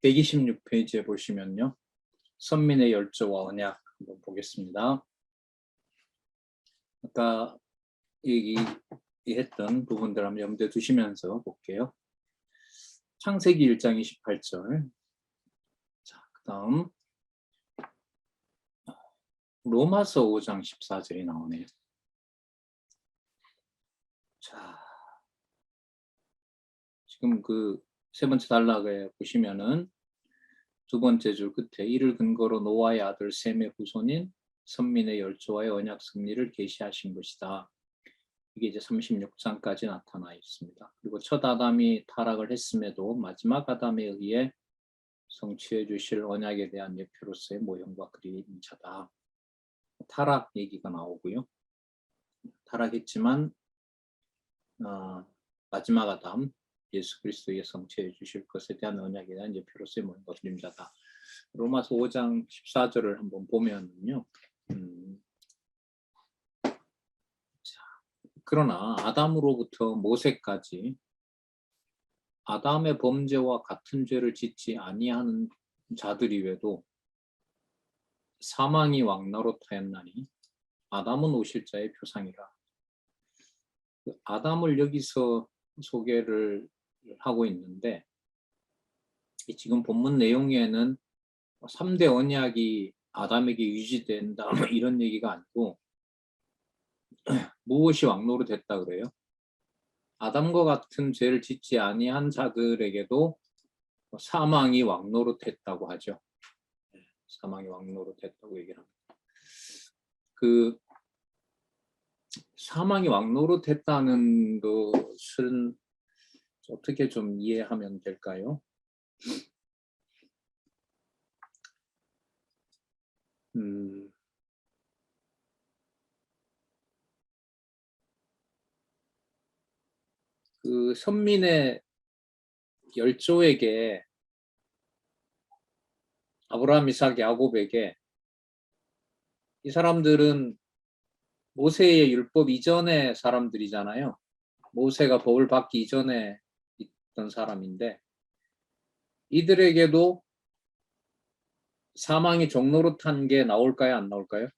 126페이지에 보시면요. 선민의 열조와 언약 한번 보겠습니다. 아까 얘기했던 부분들 한번 염두에 두시면서 볼게요. 창세기 1장 28절. 자, 그 다음 로마서 5장 14절이 나오네요. 자, 지금 그 세 번째 단락에 보시면은 두 번째 줄 끝에 이를 근거로 노아의 아들 셈의 후손인 선민의 열조와의 언약 승리를 계시하신 것이다. 이게 이제 36장까지 나타나 있습니다. 그리고 첫 아담이 타락을 했음에도 마지막 아담에 의해 성취해 주실 언약에 대한 예표로서의 모형과 그림자다. 타락 얘기가 나오고요. 타락했지만 마지막 아담 예수 그리스도의 성취해 주실 것에 대한 언약에 대한 예표로서의 모형과 그림자다. 로마서 5장 14절을 한번 보면요. 그러나 아담으로부터 모세까지 아담의 범죄와 같은 죄를 짓지 아니하는 자들이 외도 사망이 왕노릇하였나니 아담은 오실 자의 표상이라. 아담을 여기서 소개를 하고 있는데 지금 본문 내용에는 3대 언약이 아담에게 유지된다 이런 얘기가 아니고 무엇이 왕노릇했다 그래요? 아담과 같은 죄를 짓지 아니한 자들에게도 사망이 왕노릇했다고 하죠. 사망이 왕노릇했다고 얘기를 합니다. 그 사망이 왕노릇했다는 것은 어떻게 좀 이해하면 될까요? 그 선민의 열조에게 아브라함, 이삭, 야곱에게 이 사람들은 모세의 율법 이전의 사람들이잖아요. 모세가 법을 받기 이전에 있던 사람인데 이들에게도 사망이 종노릇한 게 나올까요? 안 나올까요?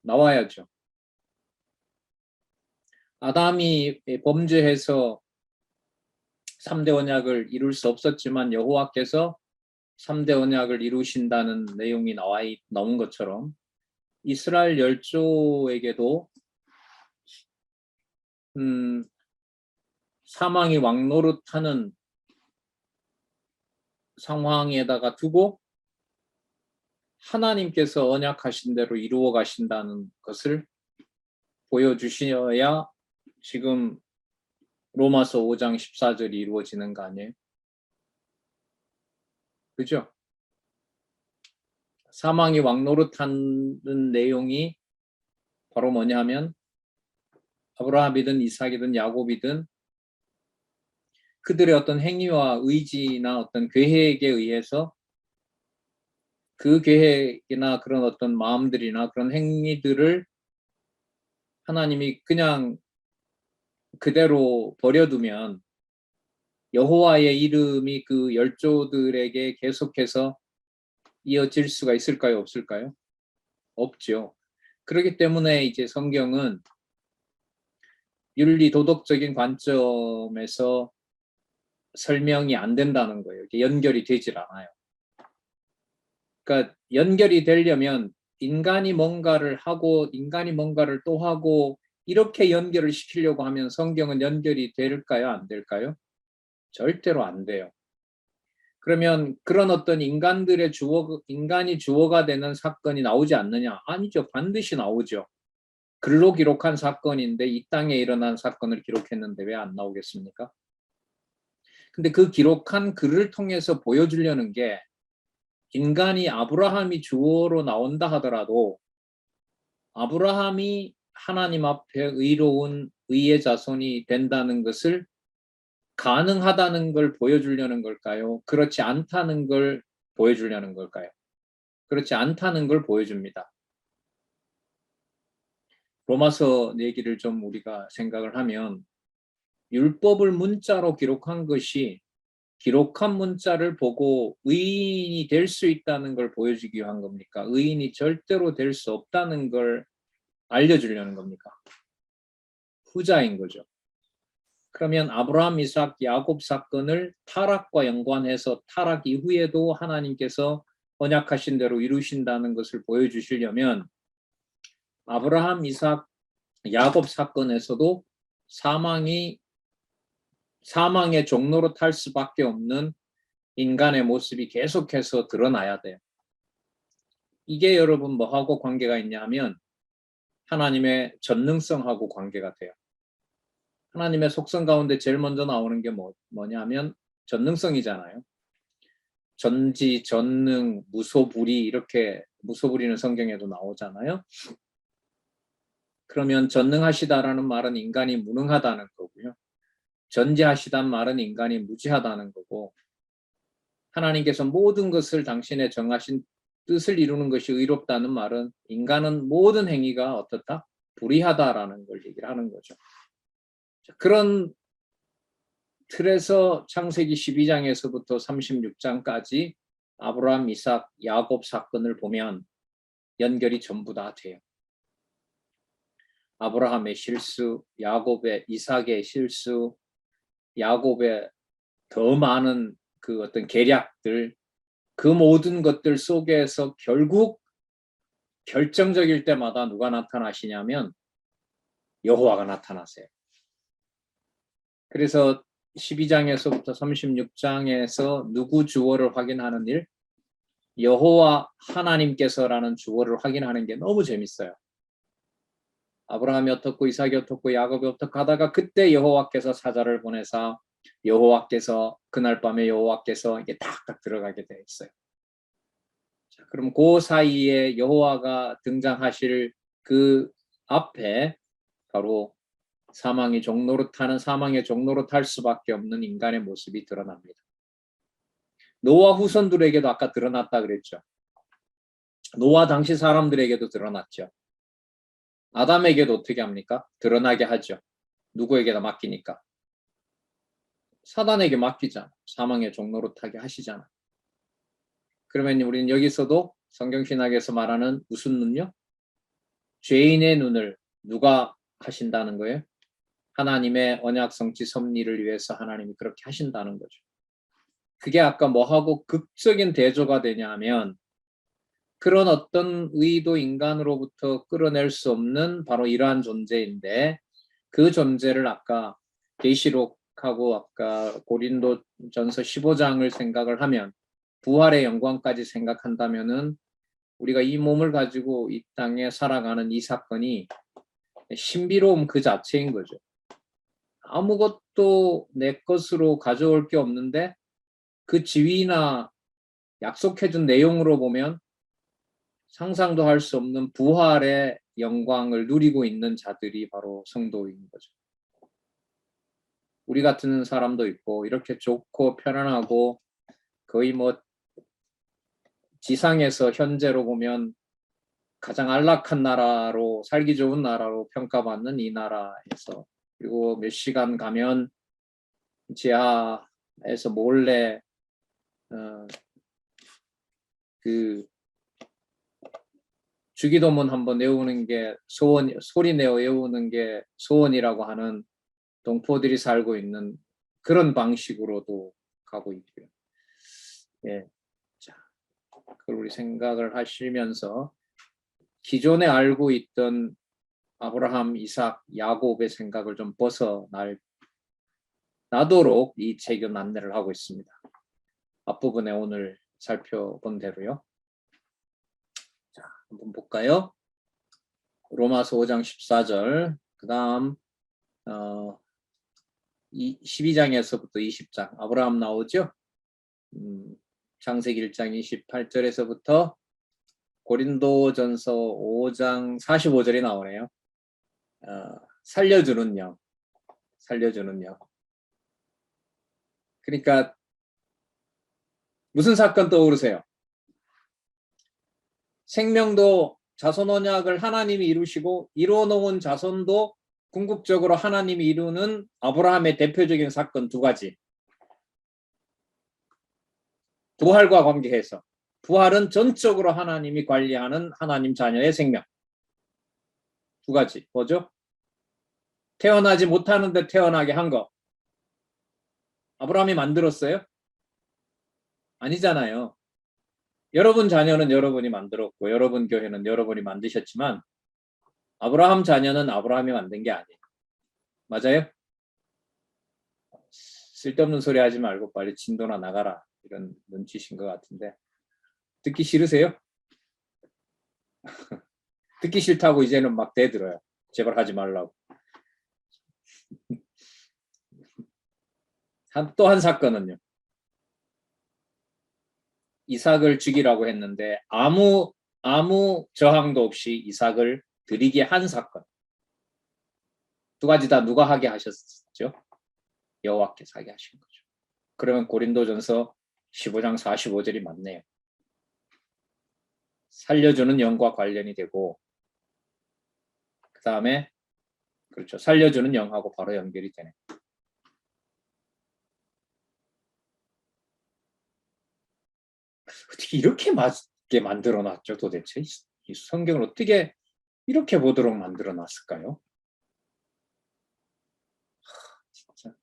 나와야죠. 아담이 범죄해서 3대 언약을 이룰 수 없었지만 여호와께서 3대 언약을 이루신다는 내용이 나온 것처럼 이스라엘 열조에게도 사망이 왕노릇하는 상황에다가 두고 하나님께서 언약하신 대로 이루어 가신다는 것을 보여주셔야 지금 로마서 5장 14절이 이루어지는 거 아니에요? 그죠? 사망이 왕노릇하는 내용이 바로 뭐냐면 아브라함이든 이삭이든 야곱이든 그들의 어떤 행위와 의지나 어떤 계획에 의해서 그 계획이나 그런 어떤 마음들이나 그런 행위들을 하나님이 그냥 그대로 버려두면 여호와의 이름이 그 열조들에게 계속해서 이어질 수가 있을까요? 없을까요? 없죠. 그렇기 때문에 이제 성경은 윤리 도덕적인 관점에서 설명이 안 된다는 거예요. 이게 연결이 되질 않아요. 그러니까 연결이 되려면 인간이 뭔가를 하고 인간이 뭔가를 또 하고 이렇게 연결을 시키려고 하면 성경은 연결이 될까요? 안 될까요? 절대로 안 돼요. 그러면 그런 어떤 인간이 주어가 되는 사건이 나오지 않느냐? 아니죠. 반드시 나오죠. 글로 기록한 사건인데 이 땅에 일어난 사건을 기록했는데 왜 안 나오겠습니까? 근데 그 기록한 글을 통해서 보여주려는 게 인간이 아브라함이 주어로 나온다 하더라도 아브라함이 하나님 앞에 의로운 의의 자손이 된다는 것을 가능하다는 걸 보여주려는 걸까요? 그렇지 않다는 걸 보여주려는 걸까요? 그렇지 않다는 걸 보여줍니다. 로마서 얘기를 좀 우리가 생각을 하면 율법을 문자로 기록한 것이 기록한 문자를 보고 의인이 될 수 있다는 걸 보여주기 위한 겁니까? 의인이 절대로 될 수 없다는 걸 알려주려는 겁니까? 후자인 거죠. 그러면 아브라함, 이삭, 야곱 사건을 타락과 연관해서 타락 이후에도 하나님께서 언약하신 대로 이루신다는 것을 보여주시려면 아브라함, 이삭, 야곱 사건에서도 사망의 종로로 탈 수밖에 없는 인간의 모습이 계속해서 드러나야 돼요. 이게 여러분 뭐하고 관계가 있냐 하면 하나님의 전능성하고 관계가 돼요. 하나님의 속성 가운데 제일 먼저 나오는 게 뭐냐면 전능성이잖아요. 전지, 전능, 무소불위 이렇게 무소불위는 성경에도 나오잖아요. 그러면 전능하시다라는 말은 인간이 무능하다는 거고요. 전지하시다는 말은 인간이 무지하다는 거고 하나님께서 모든 것을 당신의 정하신 뜻을 이루는 것이 의롭다는 말은 인간은 모든 행위가 어떻다? 불의하다라는 걸 얘기를 하는 거죠. 그런 틀에서 창세기 12장에서부터 36장까지 아브라함, 이삭, 야곱 사건을 보면 연결이 전부 다 돼요. 아브라함의 실수, 야곱의 이삭의 실수, 야곱의 더 많은 그 어떤 계략들, 그 모든 것들 속에서 결국 결정적일 때마다 누가 나타나시냐면 여호와가 나타나세요. 그래서 12장에서부터 36장에서 누구 주어를 확인하는 일? 여호와 하나님께서라는 주어를 확인하는 게 너무 재밌어요. 아브라함이 어떻고 이삭이 어떻고 야곱이 어떻고 하다가 그때 여호와께서 사자를 보내사 여호와께서 그날 밤에 여호와께서 이게 탁탁 들어가게 돼 있어요. 자, 그럼 그 사이에 여호와가 등장하실 그 앞에 바로 사망의 종로로 탈 수밖에 없는 인간의 모습이 드러납니다. 노아 후손들에게도 아까 드러났다 그랬죠. 노아 당시 사람들에게도 드러났죠. 아담에게도 어떻게 합니까? 드러나게 하죠. 누구에게나 맡기니까. 사단에게 맡기잖아. 사망의 종로로 타게 하시잖아. 그러면 우리는 여기서도 성경신학에서 말하는 무슨 눈요? 죄인의 눈을 누가 하신다는 거예요? 하나님의 언약 성취 섭리를 위해서 하나님이 그렇게 하신다는 거죠. 그게 아까 뭐하고 극적인 대조가 되냐면 그런 어떤 의도 인간으로부터 끌어낼 수 없는 바로 이러한 존재인데 그 존재를 아까 계시록하고 아까 고린도전서 15장을 생각을 하면 부활의 영광까지 생각한다면은 우리가 이 몸을 가지고 이 땅에 살아가는 이 사건이 신비로움 그 자체인 거죠. 아무것도 내 것으로 가져올 게 없는데 그 지위나 약속해준 내용으로 보면 상상도 할 수 없는 부활의 영광을 누리고 있는 자들이 바로 성도인 거죠. 우리 같은 사람도 있고 이렇게 좋고 편안하고 거의 뭐 지상에서 현재로 보면 가장 안락한 나라로 살기 좋은 나라로 평가받는 이 나라에서 그리고 몇 시간 가면 지하에서 몰래 그 주기도문 한번 외우는 게 소리 내어 외우는 게 소원이라고 하는 동포들이 살고 있는 그런 방식으로도 가고 있고요. 예, 자, 그걸 우리 생각을 하시면서 기존에 알고 있던 아브라함, 이삭, 야곱의 생각을 좀 벗어나도록 이 책은 안내를 하고 있습니다. 앞부분에 오늘 살펴본 대로요. 자, 한번 볼까요? 로마서 5장 14절, 그 다음 12장에서부터 20장, 아브라함 나오죠? 창세기 1장 28절에서부터 고린도전서 5장 45절이 나오네요. 살려주는 영. 그러니까 무슨 사건 떠오르세요? 생명도 자손 언약을 하나님이 이루시고 이루어놓은 자손도 궁극적으로 하나님이 이루는 아브라함의 대표적인 사건 두 가지. 부활과 관계해서. 부활은 전적으로 하나님이 관리하는 하나님 자녀의 생명. 두 가지. 뭐죠? 태어나지 못하는데 태어나게 한 거. 아브라함이 만들었어요? 아니잖아요. 여러분 자녀는 여러분이 만들었고 여러분 교회는 여러분이 만드셨지만 아브라함 자녀는 아브라함이 만든 게 아니에요. 맞아요? 쓸데없는 소리 하지 말고 빨리 진도나 나가라. 이런 눈치신 것 같은데. 듣기 싫으세요? 듣기 싫다고 이제는 막 대들어요. 제발 하지 말라고. 또 한 사건은요. 이삭을 죽이라고 했는데 아무 저항도 없이 이삭을 드리게 한 사건. 두 가지 다 누가 하게 하셨죠? 여호와께서 하게 하신 거죠. 그러면 고린도전서 15장 45절이 맞네요. 살려주는 영과 관련이 되고 그 다음에 그렇죠. 살려주는 영하고 바로 연결이 되네. 어떻게 이렇게 맞게 만들어놨죠 도대체? 이 성경을 어떻게 이렇게 보도록 만들어놨을까요? 진짜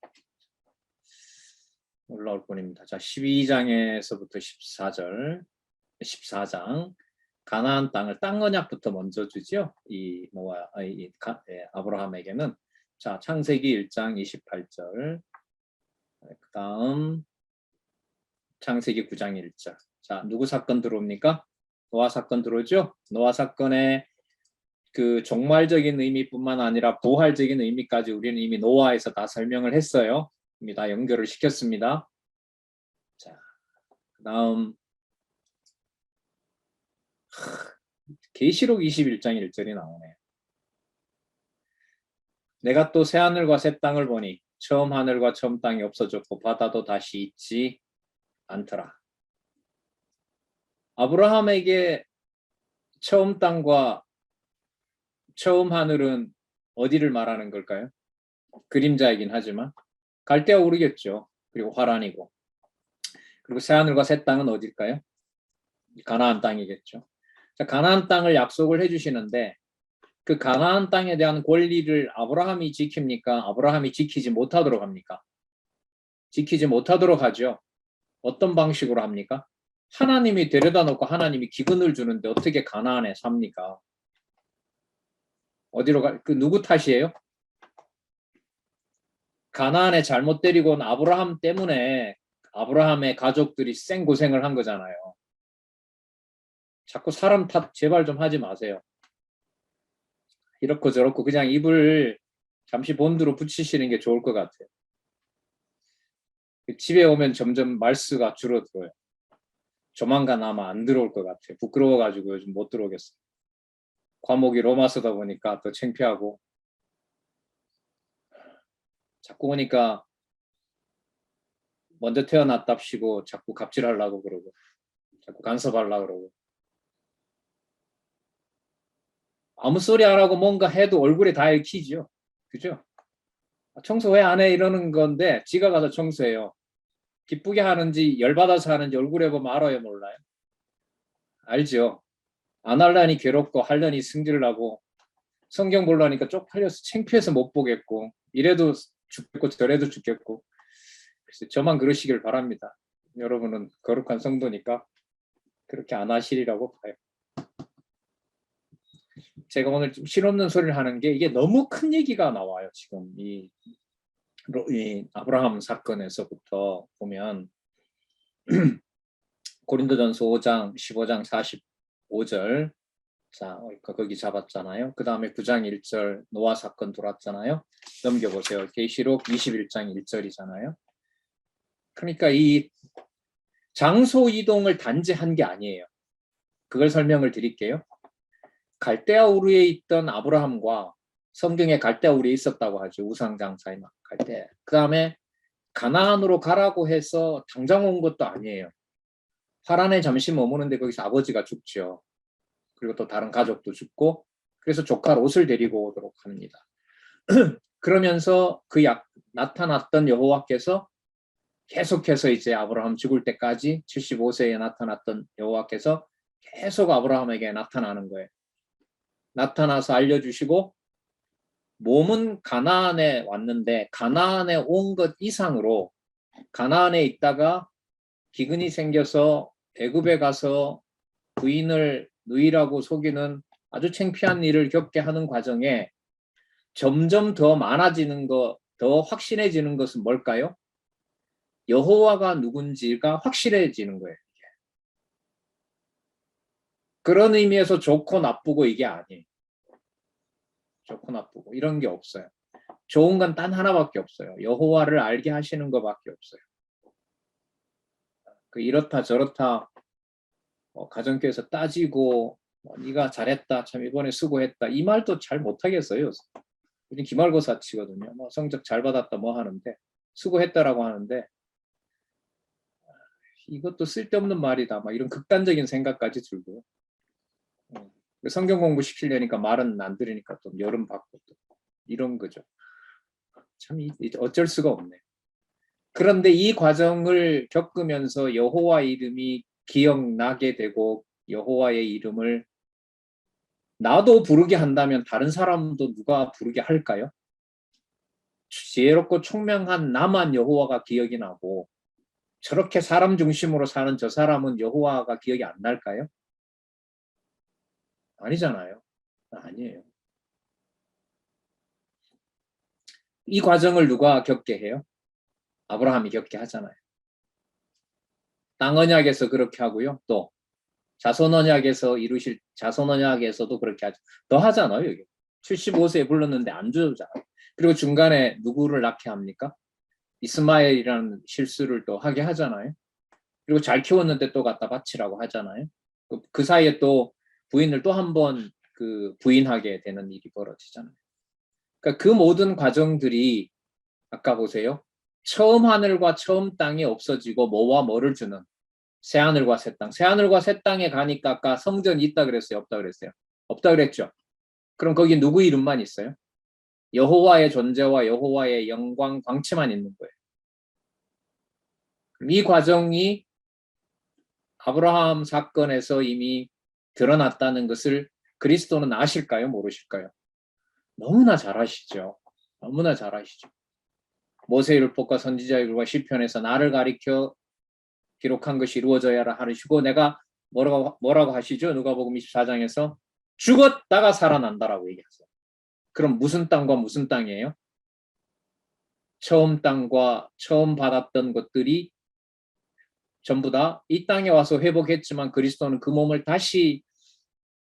올라올 뿐입니다. 자, 12장에서부터 14장 가나안 땅을 땅 언약부터 먼저 주죠. 아브라함에게는. 자, 창세기 1장 28절. 그 다음 창세기 9장 1절. 자, 누구 사건 들어옵니까? 노아 사건 들어오죠? 노아 사건의 그 종말적인 의미뿐만 아니라 부활적인 의미까지 우리는 이미 노아에서 다 설명을 했어요. 이미 다 연결을 시켰습니다. 자, 그 다음 계시록 21장 1절이 나오네요. 내가 또 새 하늘과 새 땅을 보니 처음 하늘과 처음 땅이 없어졌고 바다도 다시 있지 않더라. 아브라함에게 처음 땅과 처음 하늘은 어디를 말하는 걸까요? 그림자이긴 하지만 갈대아 우르겠죠. 그리고 화란이고. 그리고 새 하늘과 새 땅은 어딜까요? 가나안 땅이겠죠. 자, 가나안 땅을 약속을 해주시는데 그 가나안 땅에 대한 권리를 아브라함이 지킵니까? 아브라함이 지키지 못하도록 합니까? 지키지 못하도록 하죠. 어떤 방식으로 합니까? 하나님이 데려다 놓고 하나님이 기근을 주는데 어떻게 가나안에 삽니까? 어디로 그 누구 탓이에요? 가나안에 잘못 데리고 온 아브라함 때문에 아브라함의 가족들이 생고생을 한 거잖아요. 자꾸 사람 탓 제발 좀 하지 마세요. 이렇고 저렇고 그냥 입을 잠시 본드로 붙이시는 게 좋을 것 같아요. 집에 오면 점점 말수가 줄어들어요. 조만간 아마 안 들어올 것 같아요. 부끄러워가지고 요즘 못 들어오겠어요. 과목이 로마서다 보니까 더 창피하고 자꾸 오니까 먼저 태어났답시고 자꾸 갑질하려고 그러고 자꾸 간섭하려고 그러고 아무 소리 안 하고 뭔가 해도 얼굴에 다 읽히죠. 그죠? 청소 왜 안 해? 이러는 건데 지가 가서 청소해요. 기쁘게 하는지 열받아서 하는지 얼굴에 보면 알아요, 몰라요? 알죠? 안 할라니 괴롭고 하려니 승질나고 성경 보려니까 쪽팔려서 창피해서 못 보겠고 이래도 죽겠고 저래도 죽겠고 그래서 저만 그러시길 바랍니다. 여러분은 거룩한 성도니까 그렇게 안 하시리라고 봐요. 제가 오늘 좀 실없는 소리를 하는 게 이게 너무 큰 얘기가 나와요. 지금 이 아브라함 사건에서부터 보면 고린도전서 5장 15장 45절 자 거기 잡았잖아요. 그 다음에 9장 1절 노아 사건 들어왔잖아요. 넘겨보세요. 계시록 21장 1절이잖아요. 그러니까 이 장소 이동을 단지 한 게 아니에요. 그걸 설명을 드릴게요. 갈대아 우르에 있던 아브라함과 성경에 갈대아 우르에 있었다고 하죠. 우상장사에 갈대. 그 다음에 가나안으로 가라고 해서 당장 온 것도 아니에요. 하란에 잠시 머무는데 거기서 아버지가 죽죠. 그리고 또 다른 가족도 죽고 그래서 조카 롯을 데리고 오도록 합니다. 그러면서 나타났던 여호와께서 계속해서 이제 아브라함 죽을 때까지 75세에 나타났던 여호와께서 계속 아브라함에게 나타나는 거예요. 나타나서 알려주시고 몸은 가나안에 왔는데 가나안에 온 것 이상으로 가나안에 있다가 기근이 생겨서 애굽에 가서 부인을 누이라고 속이는 아주 창피한 일을 겪게 하는 과정에 점점 더 많아지는 것, 더 확신해지는 것은 뭘까요? 여호와가 누군지가 확실해지는 거예요. 그런 의미에서 좋고 나쁘고 이게 아니에요. 좋고 나쁘고 이런 게 없어요. 좋은 건 단 하나밖에 없어요. 여호와를 알게 하시는 것밖에 없어요. 이렇다 저렇다 가정교회에서 따지고 네가 잘했다 참 이번에 수고했다 이 말도 잘 못하겠어요. 우리 기말고사 치거든요. 성적 잘 받았다 뭐 하는데 수고했다라고 하는데 이것도 쓸데없는 말이다 막 이런 극단적인 생각까지 들고요. 성경 공부 시키려니까 말은 안 들으니까 또 여름 받고 또 이런 거죠. 참 어쩔 수가 없네. 그런데 이 과정을 겪으면서 여호와 이름이 기억나게 되고 여호와의 이름을 나도 부르게 한다면 다른 사람도 누가 부르게 할까요? 지혜롭고 총명한 나만 여호와가 기억이 나고 저렇게 사람 중심으로 사는 저 사람은 여호와가 기억이 안 날까요? 아니잖아요. 아니에요. 이 과정을 누가 겪게 해요? 아브라함이 겪게 하잖아요. 땅 언약에서 그렇게 하고요. 또 자손 언약에서 이루실 자손 언약에서도 그렇게 하죠. 더 하잖아요. 여기 75세에 불렀는데 안 주잖아요. 그리고 중간에 누구를 낳게 합니까? 이스마엘이라는 실수를 또 하게 하잖아요. 그리고 잘 키웠는데 또 갖다 바치라고 하잖아요. 그 사이에 또 부인을 또 한 번 그 부인하게 되는 일이 벌어지잖아요. 그러니까 그 모든 과정들이 아까 보세요. 처음 하늘과 처음 땅이 없어지고 뭐와 뭐를 주는 새하늘과 새 땅. 새하늘과 새 땅에 가니까 아까 성전이 있다 그랬어요? 없다 그랬어요? 없다 그랬죠. 그럼 거기 누구 이름만 있어요? 여호와의 존재와 여호와의 영광 광채만 있는 거예요. 이 과정이 아브라함 사건에서 이미 드러났다는 것을 그리스도는 아실까요? 모르실까요? 너무나 잘 아시죠. 너무나 잘 아시죠. 모세율법과 선지자율과 시편에서 나를 가리켜 기록한 것이 이루어져야 하시고 내가 뭐라고 하시죠? 누가복음 24장에서 죽었다가 살아난다라고 얘기하세요. 그럼 무슨 땅과 무슨 땅이에요? 처음 땅과 처음 받았던 것들이 전부 다 이 땅에 와서 회복했지만 그리스도는 그 몸을 다시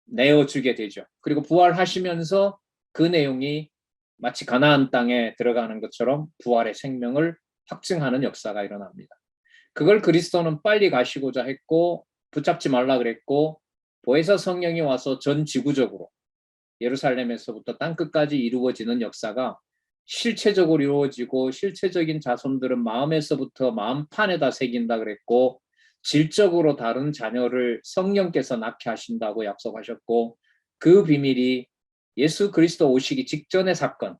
내어주게 되죠. 그리고 부활하시면서 그 내용이 마치 가나안 땅에 들어가는 것처럼 부활의 생명을 확증하는 역사가 일어납니다. 그걸 그리스도는 빨리 가시고자 했고 붙잡지 말라 그랬고 보혜사 성령이 와서 전 지구적으로 예루살렘에서부터 땅끝까지 이루어지는 역사가 실체적으로 이루어지고 실체적인 자손들은 마음에서부터 마음판에다 새긴다 그랬고 질적으로 다른 자녀를 성령께서 낳게 하신다고 약속하셨고 그 비밀이 예수 그리스도 오시기 직전의 사건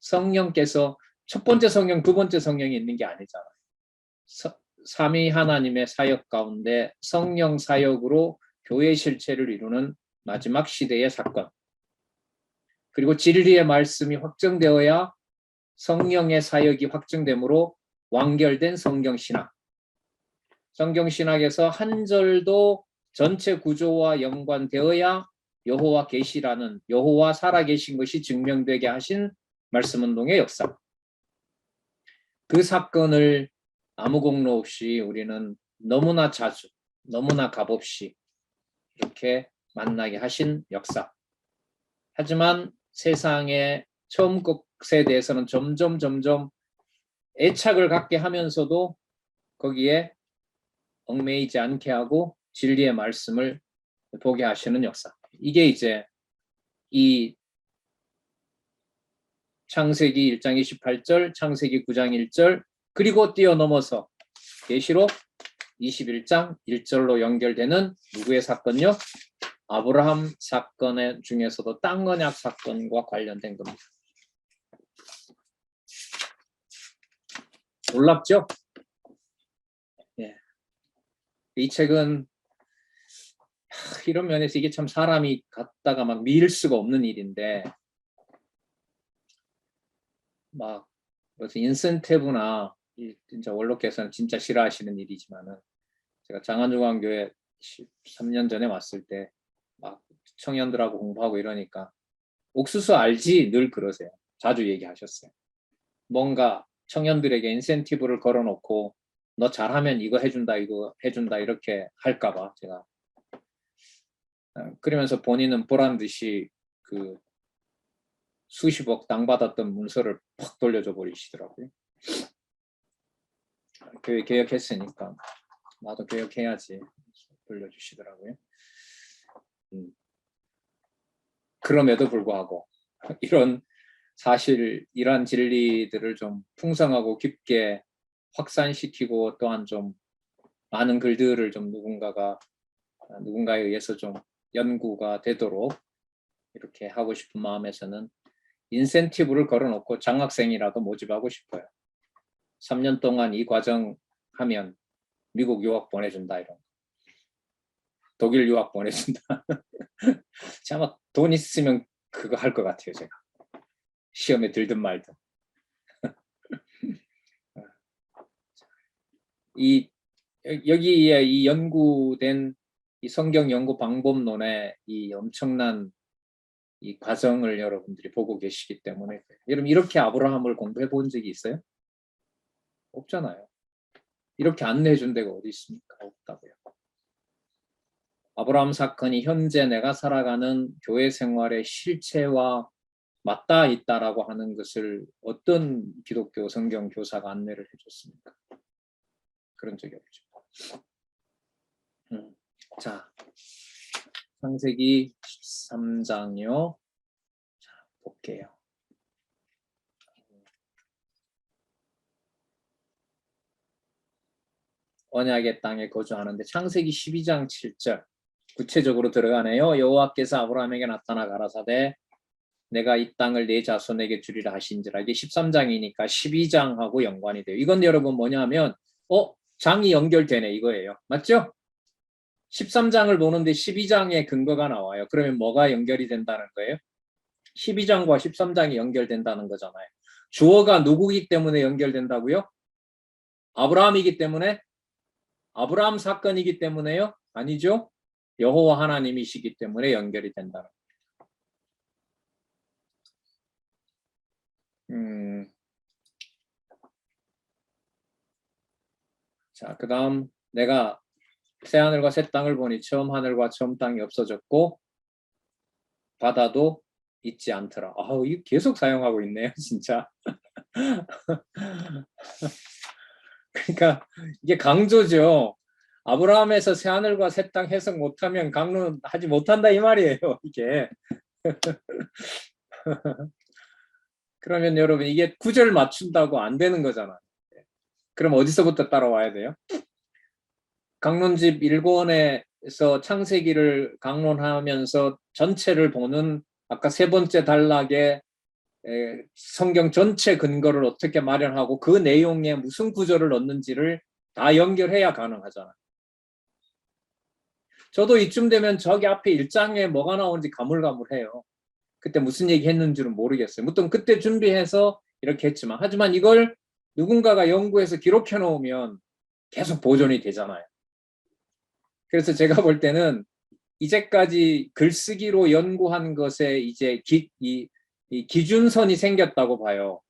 성령께서 첫 번째 성령 두 번째 성령이 있는 게 아니잖아요. 삼위 하나님의 사역 가운데 성령 사역으로 교회 실체를 이루는 마지막 시대의 사건 그리고 진리의 말씀이 확정되어야 성령의 사역이 확정되므로 완결된 성경신학 성경신학에서 한 절도 전체 구조와 연관되어야 여호와 계시라는 여호와 살아계신 것이 증명되게 하신 말씀운동의 역사 그 사건을 아무 공로 없이 우리는 너무나 자주 너무나 값없이 이렇게 만나게 하신 역사 하지만 세상의 처음 것에 대해서는 점점 애착을 갖게 하면서도 거기에 얽매이지 않게 하고 진리의 말씀을 보게 하시는 역사. 이게 이제 이 창세기 1장 28절, 창세기 9장 1절, 그리고 뛰어넘어서 계시록 21장 1절로 연결되는 누구의 사건요? 아브라함 사건 중에서도 땅 언약 사건과 관련된 겁니다. 놀랍죠? 이 책은 이런 면에서 이게 참 사람이 갖다가 막 미일 수가 없는 일인데, 막 무슨 인센티브나 진짜 원로께서는 진짜 싫어하시는 일이지만은, 제가 장안중앙교회 13년 전에 왔을 때 막 청년들하고 공부하고 이러니까 옥수수 알지? 늘 그러세요. 자주 얘기하셨어요. 뭔가 청년들에게 인센티브를 걸어놓고 너 잘하면 이거 해준다 이거 해준다 이렇게 할까봐 제가 그러면서 본인은 보란 듯이 그 수십억 당 받았던 문서를 팍 돌려줘 버리시더라고요. 교회 개혁했으니까 나도 개혁해야지 돌려주시더라고요. 그럼에도 불구하고 이런 사실 이러한 진리들을 좀 풍성하고 깊게 확산시키고 또한 좀 많은 글들을 좀 누군가에 의해서 좀 연구가 되도록 이렇게 하고 싶은 마음에서는 인센티브를 걸어놓고 장학생이라도 모집하고 싶어요. 3년 동안 이 과정 하면 미국 유학 보내준다 이런 독일 유학 보내준다. 아마 돈 있으면 그거 할 것 같아요. 제가 시험에 들든 말든. 여기에 이 연구된 이 성경 연구 방법론의 이 엄청난 이 과정을 여러분들이 보고 계시기 때문에 여러분 이렇게 아브라함을 공부해 본 적이 있어요? 없잖아요. 이렇게 안내해 준 데가 어디 있습니까? 없다고요. 아브라함 사건이 현재 내가 살아가는 교회 생활의 실체와 맞닿아 있다라고 하는 것을 어떤 기독교 성경 교사가 안내를 해줬습니까? 그런 적이 없죠. 자, 창세기 13장이요. 자, 볼게요. 언약의 땅에 거주하는데 창세기 12장 7절 구체적으로 들어가네요. 여호와께서 아브라함에게 나타나 가라사대 내가 이 땅을 네 자손에게 주리라 하신지라. 이게 13장이니까 12장하고 연관이 돼요. 이건 여러분 뭐냐면 장이 연결되네 이거예요. 맞죠? 13장을 보는데 12장의 근거가 나와요. 그러면 뭐가 연결이 된다는 거예요? 12장과 13장이 연결된다는 거잖아요. 주어가 누구이기 때문에 연결된다고요? 아브라함이기 때문에? 아브라함 사건이기 때문에요? 아니죠. 여호와 하나님이시기 때문에 연결이 된다는 거예요. 자, 그 다음 내가 새하늘과 새 땅을 보니 처음 하늘과 처음 땅이 없어졌고 바다도 있지 않더라. 이거 계속 사용하고 있네요, 진짜. 그러니까 이게 강조죠. 아브라함에서 새하늘과 새 땅 해석 못하면 강론하지 못한다 이 말이에요, 이게. 그러면 여러분 이게 구절 맞춘다고 안 되는 거잖아요. 그럼 어디서부터 따라와야 돼요? 강론집 1권에서 창세기를 강론하면서 전체를 보는 아까 세 번째 단락에 성경 전체 근거를 어떻게 마련하고 그 내용에 무슨 구절을 넣는지를 다 연결해야 가능하잖아요. 저도 이쯤 되면 저기 앞에 1장에 뭐가 나오는지 가물가물해요. 그때 무슨 얘기 했는지는 모르겠어요. 무튼 그때 준비해서 이렇게 했지만 하지만 이걸 누군가가 연구해서 기록해 놓으면 계속 보존이 되잖아요. 그래서 제가 볼 때는 이제까지 글쓰기로 연구한 것에 이제 이 기준선이 생겼다고 봐요.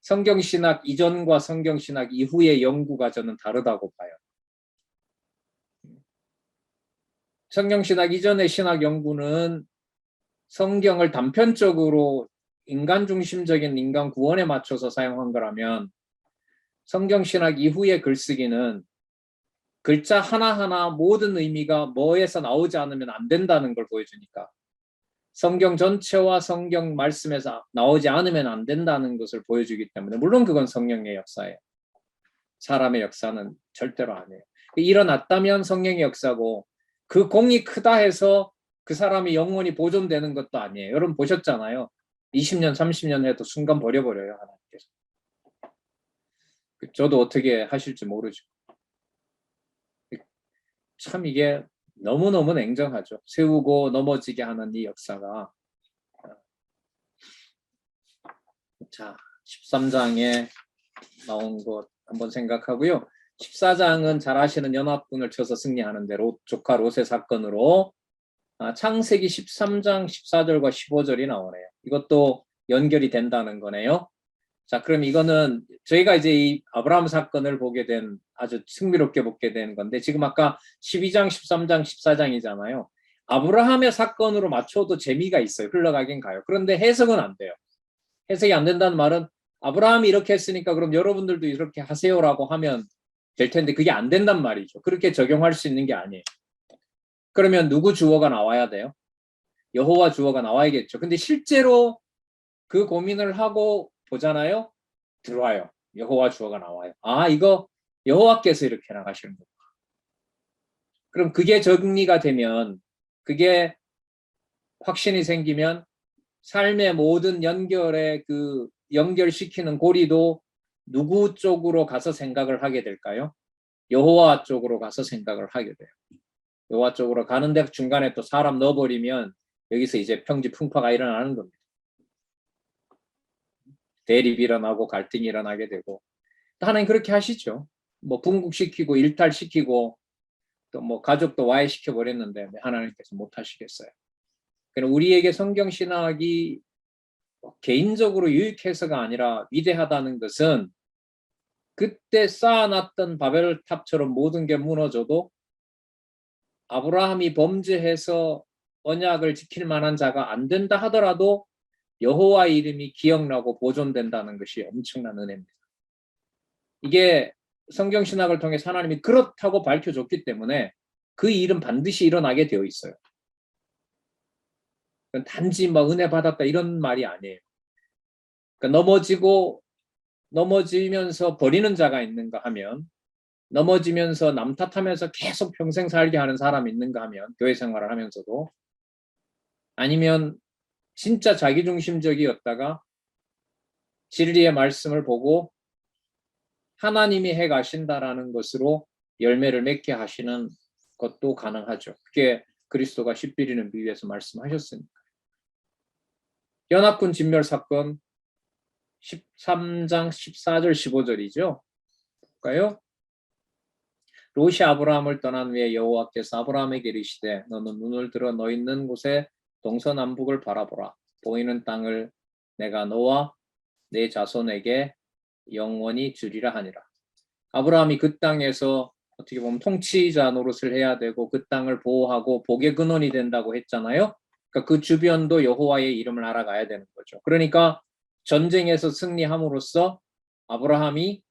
성경신학 이전과 성경신학 이후의 연구가 저는 다르다고 봐요. 성경신학 이전의 신학 연구는 성경을 단편적으로 인간 중심적인 인간 구원에 맞춰서 사용한 거라면 성경신학 이후의 글쓰기는 글자 하나하나 모든 의미가 뭐에서 나오지 않으면 안 된다는 걸 보여주니까 성경 전체와 성경 말씀에서 나오지 않으면 안 된다는 것을 보여주기 때문에 물론 그건 성령의 역사예요. 사람의 역사는 절대로 아니에요. 일어났다면 성령의 역사고 그 공이 크다 해서 그 사람이 영원히 보존되는 것도 아니에요. 여러분 보셨잖아요. 20년, 30년 해도 순간 버려버려요. 하나님께서. 저도 어떻게 하실지 모르죠. 참 이게 너무너무 냉정하죠. 세우고 넘어지게 하는 이 역사가. 자, 13장에 나온 것 한번 생각하고요. 14장은 잘 아시는 연합군을 쳐서 승리하는데 롯 조카 롯의 사건으로 창세기 13장 14절과 15절이 나오네요. 이것도 연결이 된다는 거네요. 자, 그럼 이거는 저희가 이제 이 아브라함 사건을 보게 된 아주 흥미롭게 보게 된 건데 지금 아까 12장, 13장, 14장이잖아요. 아브라함의 사건으로 맞춰도 재미가 있어요. 흘러가긴 가요. 그런데 해석은 안 돼요. 해석이 안 된다는 말은 아브라함이 이렇게 했으니까 그럼 여러분들도 이렇게 하세요라고 하면 될 텐데 그게 안 된단 말이죠. 그렇게 적용할 수 있는 게 아니에요. 그러면 누구 주어가 나와야 돼요? 여호와 주어가 나와야겠죠. 근데 실제로 그 고민을 하고 보잖아요. 들어와요. 여호와 주어가 나와요. 아, 이거 여호와께서 이렇게 나가시는 거구나. 그럼 그게 정리가 되면, 그게 확신이 생기면 삶의 모든 연결에 그 연결시키는 고리도 누구 쪽으로 가서 생각을 하게 될까요? 여호와 쪽으로 가서 생각을 하게 돼요. 여호와 쪽으로 가는데 중간에 또 사람 넣어버리면 여기서 이제 평지풍파가 일어나는 겁니다. 대립이 일어나고 갈등이 일어나게 되고, 하나님 그렇게 하시죠. 뭐 분국시키고 일탈시키고 또 뭐 가족도 와해시켜 버렸는데 하나님께서 못 하시겠어요. 그럼 우리에게 성경 신학이 개인적으로 유익해서가 아니라 위대하다는 것은 그때 쌓아놨던 바벨탑처럼 모든 게 무너져도 아브라함이 범죄해서 언약을 지킬 만한 자가 안 된다 하더라도 여호와의 이름이 기억나고 보존된다는 것이 엄청난 은혜입니다. 이게 성경신학을 통해 하나님이 그렇다고 밝혀줬기 때문에 그 일은 반드시 일어나게 되어 있어요. 단지 뭐 은혜 받았다 이런 말이 아니에요. 그러니까 넘어지면서 버리는 자가 있는가 하면, 넘어지면서 남 탓하면서 계속 평생 살게 하는 사람이 있는가 하면, 교회 생활을 하면서도, 아니면 진짜 자기중심적이었다가 진리의 말씀을 보고 하나님이 해 가신다라는 것으로 열매를 맺게 하시는 것도 가능하죠. 그게 그리스도가 씨 뿌리는 비유에서 말씀하셨으니까. 연합군 진멸 사건 13장 14절 15절이죠. 볼까요? 롯이 아브라함을 떠난 후에 여호와께서 아브라함에게 이르시되 너는 눈을 들어 너 있는 곳에 동서남북을 바라보라. 보이는 땅을 내가 너와 내 자손에게 영원히 주리라 하니라. 아브라함이 그 땅에서 어떻게 보면 통치자 노릇을 해야 되고 그 땅을 보호하고 복의 근원이 된다고 했잖아요. 그러니까 그 주변도 여호와의 이름을 알아가야 되는 거죠. 그러니까 전쟁에서 승리함으로써 아브라함이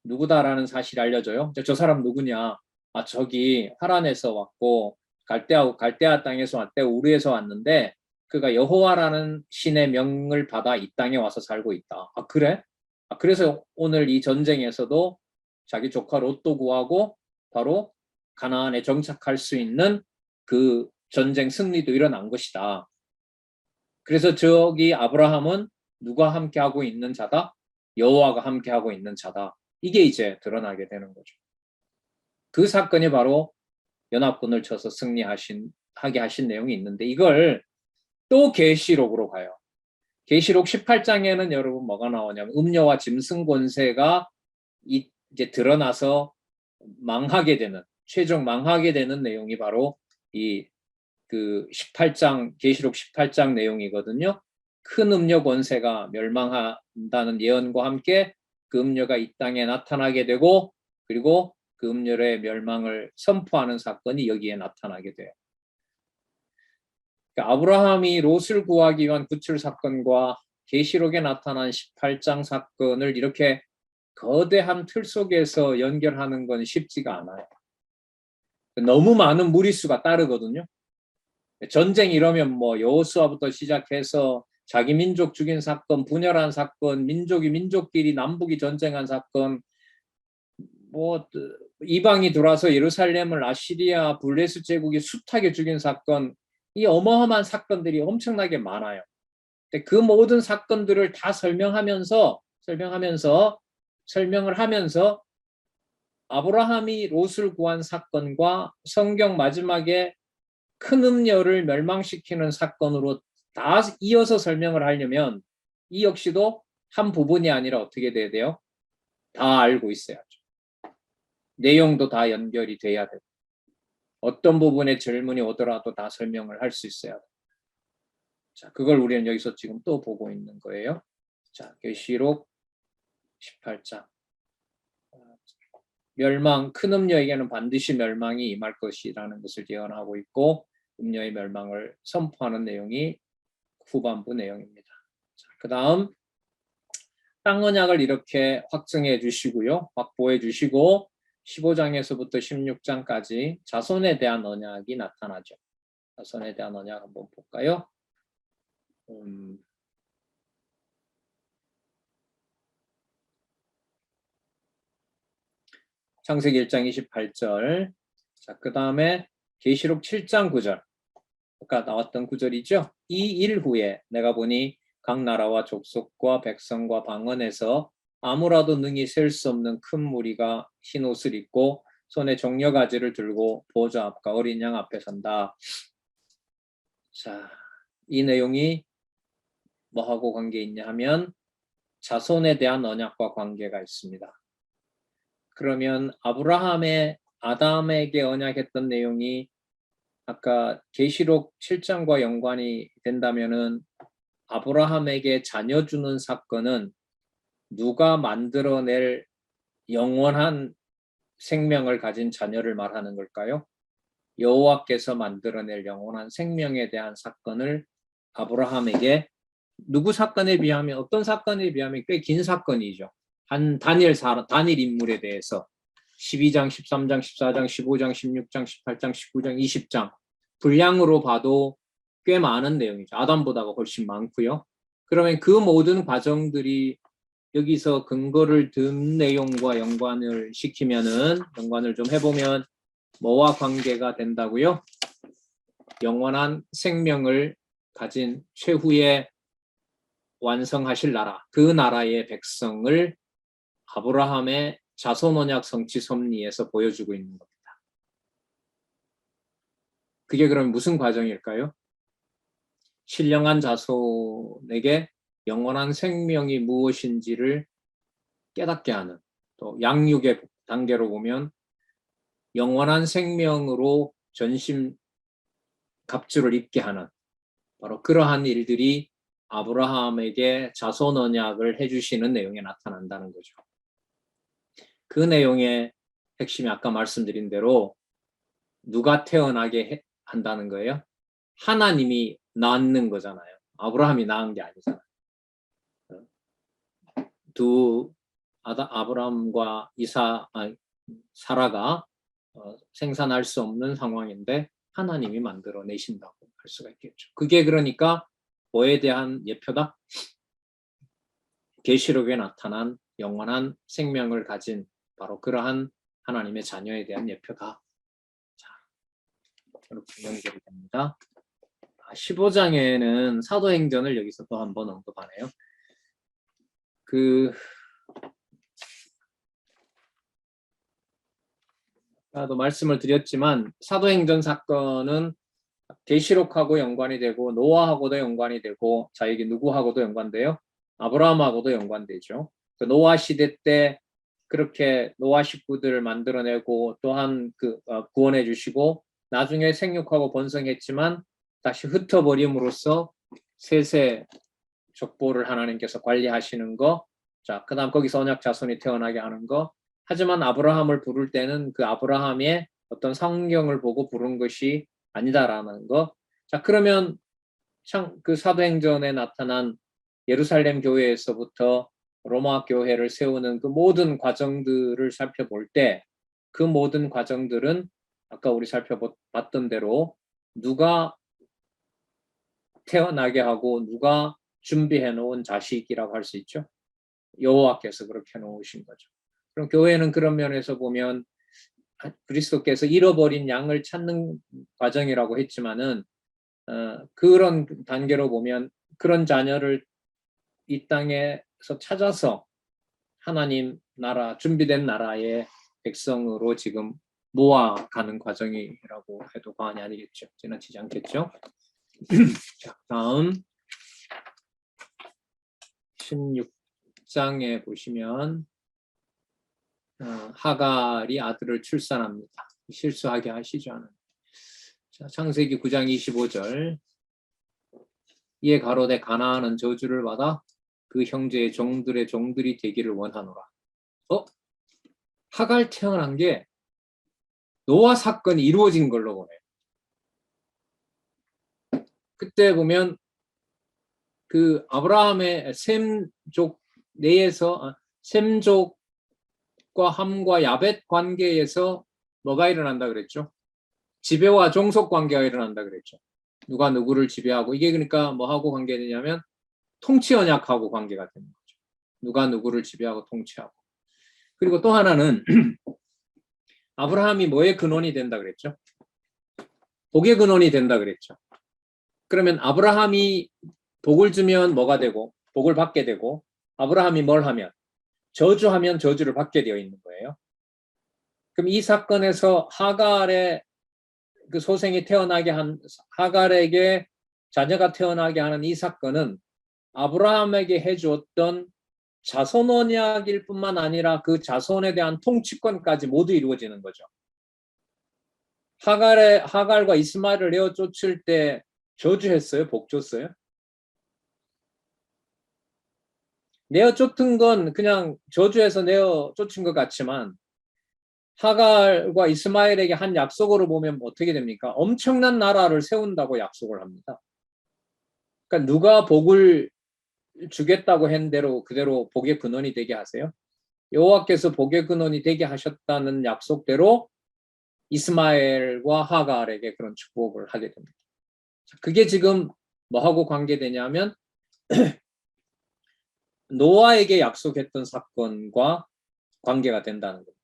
누구다라는 사실이 알려져요. 저 사람 누구냐? 아, 저기 하란에서 왔고 갈대아 땅에서 왔대, 우르에서 왔는데 그가 여호와라는 신의 명을 받아 이 땅에 와서 살고 있다. 아, 그래? 아, 그래서 오늘 이 전쟁에서도 자기 조카 롯도 구하고 바로 가나안에 정착할 수 있는 그 전쟁 승리도 일어난 것이다. 그래서 저기 아브라함은 누가 함께하고 있는 자다? 여호와가 함께하고 있는 자다. 이게 이제 드러나게 되는 거죠. 그 사건이 바로 연합군을 쳐서 하게 하신 내용이 있는데 이걸 또 계시록으로 가요. 계시록 18장에는 여러분 뭐가 나오냐면 음녀와 짐승 권세가 이제 드러나서 망하게 되는, 최종 망하게 되는 내용이 바로 이 그 18장, 계시록 18장 내용이거든요. 큰 음녀 권세가 멸망한다는 예언과 함께 그 음녀가 이 땅에 나타나게 되고, 그리고 그 음녀의 멸망을 선포하는 사건이 여기에 나타나게 돼요. 그러니까 아브라함이 롯을 구하기 위한 구출 사건과 계시록에 나타난 18장 사건을 이렇게 거대한 틀 속에서 연결하는 건 쉽지가 않아요. 너무 많은 무리수가 따르거든요. 전쟁 이러면 뭐 여호수아부터 시작해서 자기 민족 죽인 사건, 분열한 사건, 민족끼리 남북이 전쟁한 사건, 뭐 이방이 들어와서 예루살렘을 아시리아 블레셋 제국이 숱하게 죽인 사건, 이 어마어마한 사건들이 엄청나게 많아요. 근데 그 모든 사건들을 다 설명을 하면서 아브라함이 롯을 구한 사건과 성경 마지막에 큰 음녀를 멸망시키는 사건으로 다 이어서 설명을 하려면 이 역시도 한 부분이 아니라 어떻게 돼야 돼요? 다 알고 있어야죠. 내용도 다 연결이 돼야 되고 어떤 부분에 질문이 오더라도 다 설명을 할 수 있어야 돼요. 자, 그걸 우리는 여기서 지금 또 보고 있는 거예요. 자, 계시록 18장. 멸망, 큰 음녀에게는 반드시 멸망이 임할 것이라는 것을 예언하고 있고 음녀의 멸망을 선포하는 내용이 후반부 내용입니다. 그 다음 땅 언약을 이렇게 확증해 주시고요. 확보해 주시고 15장에서부터 16장까지 자손에 대한 언약이 나타나죠. 자손에 대한 언약 한번 볼까요? 창세기 1장 28절. 자, 그 다음에 계시록 7장 9절. 아까 나왔던 구절이죠. 이 일 후에 내가 보니 각 나라와 족속과 백성과 방언에서 아무라도 능히 셀 수 없는 큰 무리가 흰 옷을 입고 손에 종려가지를 들고 보좌 앞과 어린 양 앞에 선다. 자, 이 내용이 뭐하고 관계 있냐 하면 자손에 대한 언약과 관계가 있습니다. 그러면 아브라함의 아담에게 언약했던 내용이 아까 계시록 7장과 연관이 된다면은 아브라함에게 자녀 주는 사건은 누가 만들어낼 영원한 생명을 가진 자녀를 말하는 걸까요? 여호와께서 만들어낼 영원한 생명에 대한 사건을 아브라함에게 누구 사건에 비하면 어떤 사건에 비하면 꽤 긴 사건이죠. 단일 인물에 대해서 12장, 13장, 14장, 15장, 16장, 18장, 19장, 20장 분량으로 봐도 꽤 많은 내용이죠. 아담보다가 훨씬 많고요. 그러면 그 모든 과정들이 여기서 근거를 든 내용과 연관을 좀 해보면 뭐와 관계가 된다고요? 영원한 생명을 가진 최후의 완성하실 나라, 그 나라의 백성을 아브라함의 자손 언약 성취 섭리에서 보여주고 있는 겁니다. 그게 그럼 무슨 과정일까요? 신령한 자손에게 영원한 생명이 무엇인지를 깨닫게 하는, 또 양육의 단계로 보면 영원한 생명으로 전심 갑주를 입게 하는 바로 그러한 일들이 아브라함에게 자손 언약을 해주시는 내용에 나타난다는 거죠. 그 내용의 핵심이 아까 말씀드린 대로 누가 태어나게 한다는 거예요? 하나님이 낳는 거잖아요. 아브라함이 낳은 게 아니잖아요. 아브라함과 사라가 생산할 수 없는 상황인데 하나님이 만들어내신다고 할 수가 있겠죠. 그게 그러니까 뭐에 대한 예표다? 계시록에 나타난 영원한 생명을 가진 바로 그러한 하나님의 자녀에 대한 예표다. 자, 이렇게 연결이 됩니다. 15장에는 사도행전을 여기서 또 한 번 언급하네요. 아까도 말씀을 드렸지만 사도행전 사건은 계시록하고 연관이 되고 노아하고도 연관이 되고 자 여기 누구하고도 연관돼요? 아브라함하고도 연관되죠. 그 노아 시대 때 그렇게 노아 식구들을 만들어내고 또한 구원해 주시고 나중에 생육하고 번성했지만 다시 흩어버림으로써 세세 족보를 하나님께서 관리하시는 거. 자, 그다음 거기서 언약 자손이 태어나게 하는 거. 하지만 아브라함을 부를 때는 그 아브라함의 어떤 성경을 보고 부른 것이 아니다라는 거. 자, 그러면 그 사도행전에 나타난 예루살렘 교회에서부터 로마 교회를 세우는 그 모든 과정들을 살펴볼 때 그 모든 과정들은 아까 우리 살펴봤던 대로 누가 태어나게 하고 누가 준비해 놓은 자식이라고 할 수 있죠. 여호와께서 그렇게 놓으신 거죠. 그럼 교회는 그런 면에서 보면 그리스도께서 잃어버린 양을 찾는 과정이라고 했지만은 그런 단계로 보면 그런 자녀를 이 땅에서 찾아서 하나님 나라 준비된 나라에 백성으로 지금 모아가는 과정이라고 해도 과언이 아니겠죠. 지나치지 않겠죠. 자, 다음 16장에 보시면 하갈이 아들을 출산합니다. 실수하게 하시죠. 자, 창세기 9장 25절. 이에 가로되 가나안은 저주를 받아 그 형제의 종들의 종들이 되기를 원하노라. 하갈 태어난 게 노아 사건이 이루어진 걸로 보네요. 그때 보면 그 아브라함의 셈족 내에서 셈족과 함과 야벳 관계에서 뭐가 일어난다 그랬죠? 지배와 종속 관계가 일어난다 그랬죠. 누가 누구를 지배하고, 이게 그러니까 뭐하고 관계되냐면 통치 언약하고 관계가 되는 거죠. 누가 누구를 지배하고 통치하고. 그리고 또 하나는 아브라함이 뭐의 근원이 된다 그랬죠? 복의 근원이 된다 그랬죠. 그러면 아브라함이 복을 주면 뭐가 되고, 복을 받게 되고, 아브라함이 뭘 하면, 저주하면 저주를 받게 되어 있는 거예요. 그럼 이 사건에서 하갈의 그 소생이 태어나게 한, 하갈에게 자녀가 태어나게 하는 이 사건은 아브라함에게 해주었던 자손 언약일 뿐만 아니라 그 자손에 대한 통치권까지 모두 이루어지는 거죠. 하갈과 이스마엘을 내어 쫓을 때 저주했어요? 복 줬어요? 내어 쫓은 건 그냥 저주해서 내어 쫓은 것 같지만 하갈과 이스마엘에게 한 약속으로 보면 어떻게 됩니까? 엄청난 나라를 세운다고 약속을 합니다. 그러니까 누가 복을 주겠다고 한 대로 그대로 복의 근원이 되게 하세요. 여호와께서 복의 근원이 되게 하셨다는 약속대로 이스마엘과 하갈에게 그런 축복을 하게 됩니다. 그게 지금 뭐하고 관계되냐면 노아에게 약속했던 사건과 관계가 된다는 겁니다.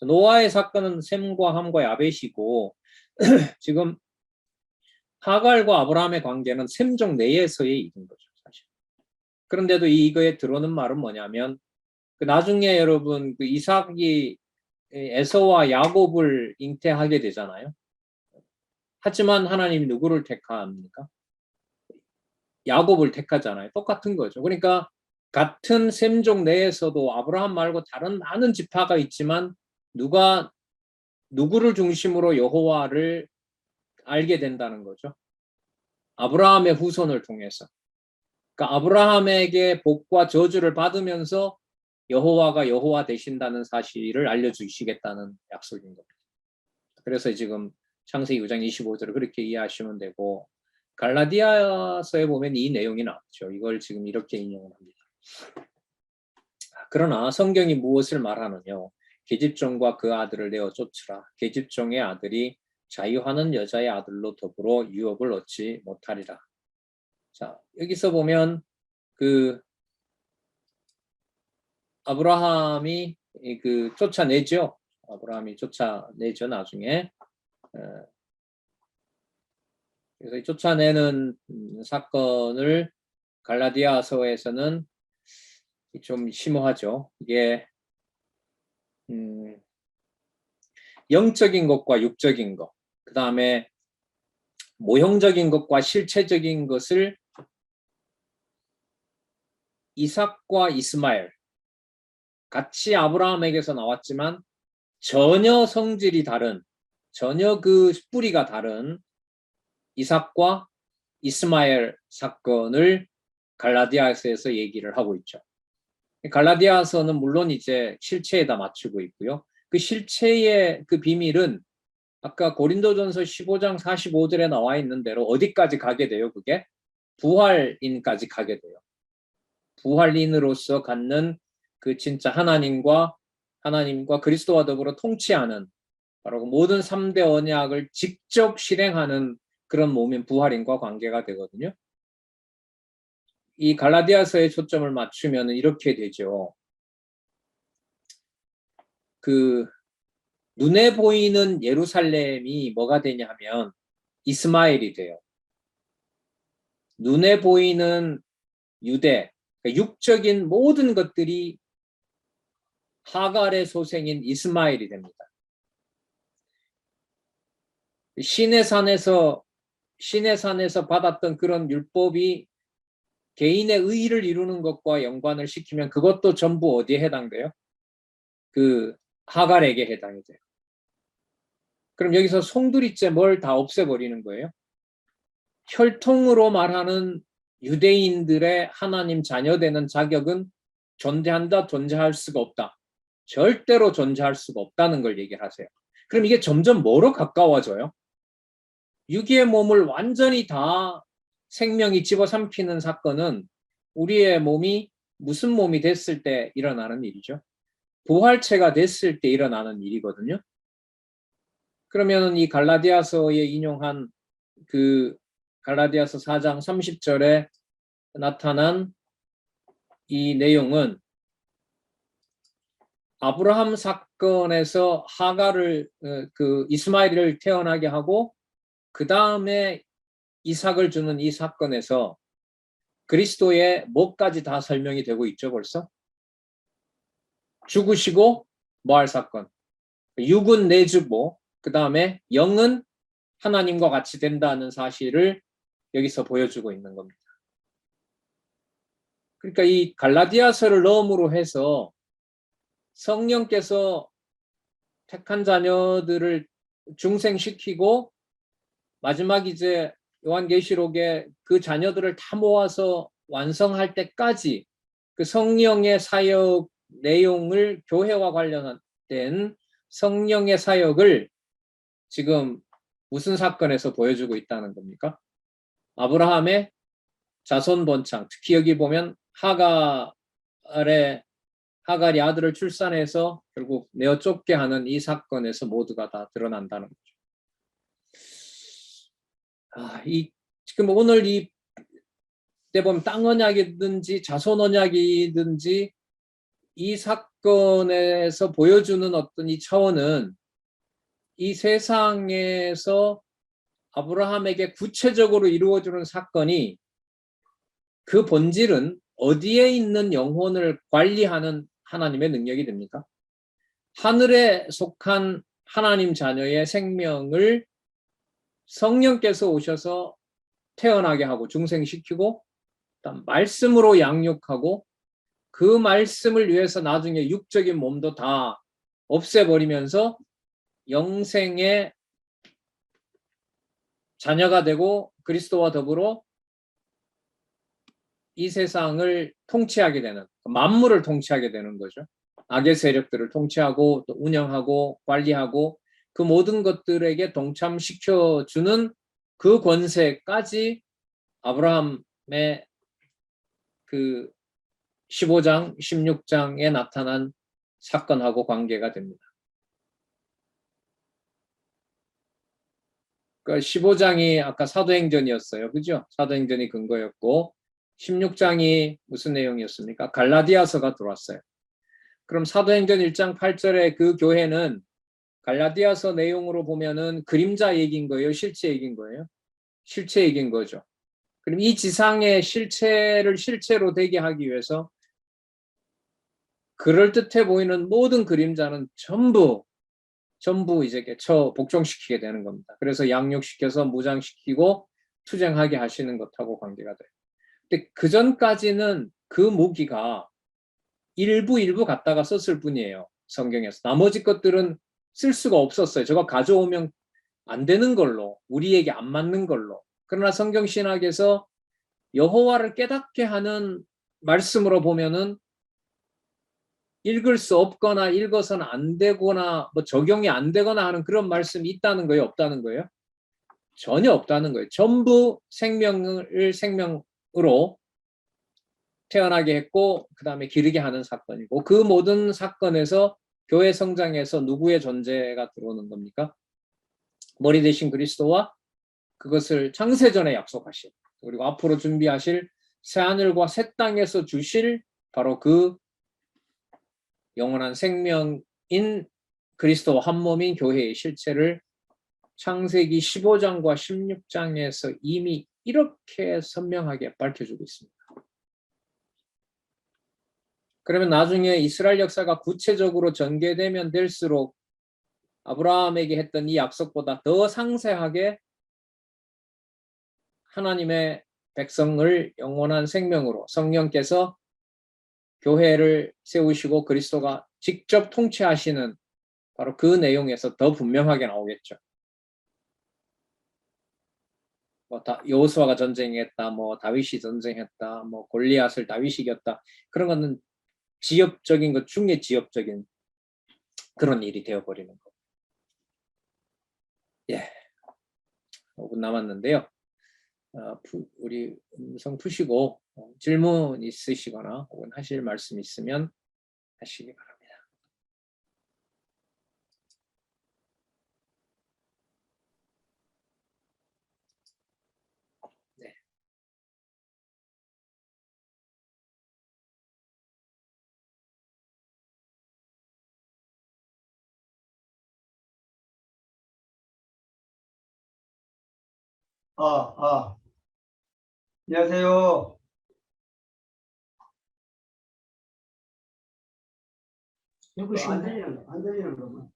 노아의 사건은 셈과 함과 야벳이고 지금 하갈과 아브라함의 관계는 셈족 내에서의 일인 거죠, 사실. 그런데도 이거에 들어오는 말은 뭐냐면 그 나중에 여러분 그 이삭이 에서와 야곱을 잉태하게 되잖아요. 하지만 하나님이 누구를 택합니까? 야곱을 택하잖아요. 똑같은 거죠. 그러니까 같은 셈족 내에서도 아브라함 말고 다른 많은 지파가 있지만 누가 누구를 중심으로 여호와를 알게 된다는 거죠. 아브라함의 후손을 통해서. 그러니까 아브라함에게 복과 저주를 받으면서 여호와가 여호와 되신다는 사실을 알려주시겠다는 약속인 겁니다. 그래서 지금 창세기 9장 25절을 그렇게 이해하시면 되고 갈라디아서에 보면 이 내용이 나왔죠. 이걸 지금 이렇게 인용을 합니다. 그러나 성경이 무엇을 말하느냐? 계집종과 그 아들을 내어 쫓으라. 계집종의 아들이 자유하는 여자의 아들로 더불어 유업을 얻지 못하리라. 자, 여기서 보면 그 아브라함이 그 쫓아내죠. 아브라함이 쫓아내죠, 나중에. 그래서 이 쫓아내는 사건을 갈라디아서에서는 좀 심오하죠. 이게 영적인 것과 육적인 것, 그 다음에 모형적인 것과 실체적인 것을 이삭과 이스마엘 같이 아브라함에게서 나왔지만 전혀 성질이 다른, 전혀 그 뿌리가 다른 이삭과 이스마엘 사건을 갈라디아서에서 얘기를 하고 있죠. 갈라디아서는 물론 이제 실체에다 맞추고 있고요. 그 실체의 그 비밀은 아까 고린도전서 15장 45절에 나와 있는 대로 어디까지 가게 돼요? 그게 부활인까지 가게 돼요. 부활인으로서 갖는 그 진짜 하나님과 그리스도와 더불어 통치하는 바로 모든 3대 언약을 직접 실행하는 그런 몸인 부활인과 관계가 되거든요. 이 갈라디아서에 초점을 맞추면 이렇게 되죠. 그 눈에 보이는 예루살렘이 뭐가 되냐면 이스마엘이 돼요. 눈에 보이는 유대, 그러니까 육적인 모든 것들이 하갈의 소생인 이스마엘이 됩니다. 시내산에서 받았던 그런 율법이 개인의 의의를 이루는 것과 연관을 시키면 그것도 전부 어디에 해당돼요? 그 하갈에게 해당이 돼요. 그럼 여기서 송두리째 뭘 다 없애버리는 거예요? 혈통으로 말하는 유대인들의 하나님 자녀되는 자격은 존재한다, 존재할 수가 없다. 절대로 존재할 수가 없다는 걸 얘기를 하세요. 그럼 이게 점점 뭐로 가까워져요? 유기의 몸을 완전히 다 생명이 집어삼키는 사건은 우리의 몸이 무슨 몸이 됐을 때 일어나는 일이죠? 부활체가 됐을 때 일어나는 일이거든요. 그러면 이 갈라디아서에 인용한 그 갈라디아서 4장 30절에 나타난 이 내용은 아브라함 사건에서 하갈을 그 이스마엘을 태어나게 하고 그 다음에 이삭을 주는 이 사건에서 그리스도의 뭐까지 다 설명이 되고 있죠 벌써? 죽으시고 뭐할 사건? 육은 내주고 그 다음에 영은 하나님과 같이 된다는 사실을 여기서 보여주고 있는 겁니다. 그러니까 이 갈라디아서를 넣음으로 해서 성령께서 택한 자녀들을 중생시키고 마지막 이제 요한계시록에 그 자녀들을 다 모아서 완성할 때까지 그 성령의 사역 내용을 교회와 관련된 성령의 사역을 지금 무슨 사건에서 보여주고 있다는 겁니까? 아브라함의 자손 번창, 특히 여기 보면 하갈이 아들을 출산해서 결국 내어 쫓게 하는 이 사건에서 모두가 다 드러난다는 거죠. 지금 오늘 때 보면 땅 언약이든지 자손 언약이든지 이 사건에서 보여주는 어떤 이 차원은 이 세상에서 아브라함에게 구체적으로 이루어지는 사건이 그 본질은 어디에 있는 영혼을 관리하는 하나님의 능력이 됩니까? 하늘에 속한 하나님 자녀의 생명을 성령께서 오셔서 태어나게 하고 중생시키고 말씀으로 양육하고 그 말씀을 위해서 나중에 육적인 몸도 다 없애버리면서 영생의 자녀가 되고 그리스도와 더불어 이 세상을 통치하게 되는, 만물을 통치하게 되는 거죠. 악의 세력들을 통치하고 또 운영하고 관리하고 그 모든 것들에게 동참시켜주는 그 권세까지 아브라함의 그 15장, 16장에 나타난 사건하고 관계가 됩니다. 그러니까 15장이 아까 사도행전이었어요. 그죠? 사도행전이 근거였고 16장이 무슨 내용이었습니까? 갈라디아서가 들어왔어요. 그럼 사도행전 1장 8절에 그 교회는 갈라디아서 내용으로 보면은 그림자 얘기인 거예요? 실체 얘기인 거예요? 실체 얘기인 거죠. 그럼 이 지상의 실체를 실체로 되게 하기 위해서 그럴듯해 보이는 모든 그림자는 전부 이제 복종시키게 되는 겁니다. 그래서 양육시켜서 무장시키고 투쟁하게 하시는 것하고 관계가 돼요. 근데 그 전까지는 그 무기가 일부 갖다가 썼을 뿐이에요. 성경에서. 나머지 것들은 쓸 수가 없었어요. 저거 가져오면 안 되는 걸로, 우리에게 안 맞는 걸로. 그러나 성경신학에서 여호와를 깨닫게 하는 말씀으로 보면은 읽을 수 없거나 읽어서는 안 되거나 뭐 적용이 안 되거나 하는 그런 말씀이 있다는 거예요? 없다는 거예요? 전혀 없다는 거예요. 전부 생명을 생명으로 태어나게 했고 그 다음에 기르게 하는 사건이고 그 모든 사건에서 교회 성장에서 누구의 존재가 들어오는 겁니까? 머리 대신 그리스도와 그것을 창세전에 약속하신 그리고 앞으로 준비하실 새하늘과 새 땅에서 주실 바로 그 영원한 생명인 그리스도와 한 몸인 교회의 실체를 창세기 15장과 16장에서 이미 이렇게 선명하게 밝혀주고 있습니다. 그러면 나중에 이스라엘 역사가 구체적으로 전개되면 될수록 아브라함에게 했던 이 약속보다 더 상세하게 하나님의 백성을 영원한 생명으로 성령께서 교회를 세우시고 그리스도가 직접 통치하시는 바로 그 내용에서 더 분명하게 나오겠죠. 뭐 여호수아가 전쟁했다, 뭐 다윗이 전쟁했다, 뭐 골리앗을 다윗이 이겼다. 그런 거는 지엽적인 것 중에 지엽적인 그런 일이 되어버리는 거. 예, 5분 남았는데요. 우리 음성 푸시고 질문 있으시거나 혹은 하실 말씀 있으면 하시기 바랍니다. 네. 안녕하세요. 안 들리는 거만.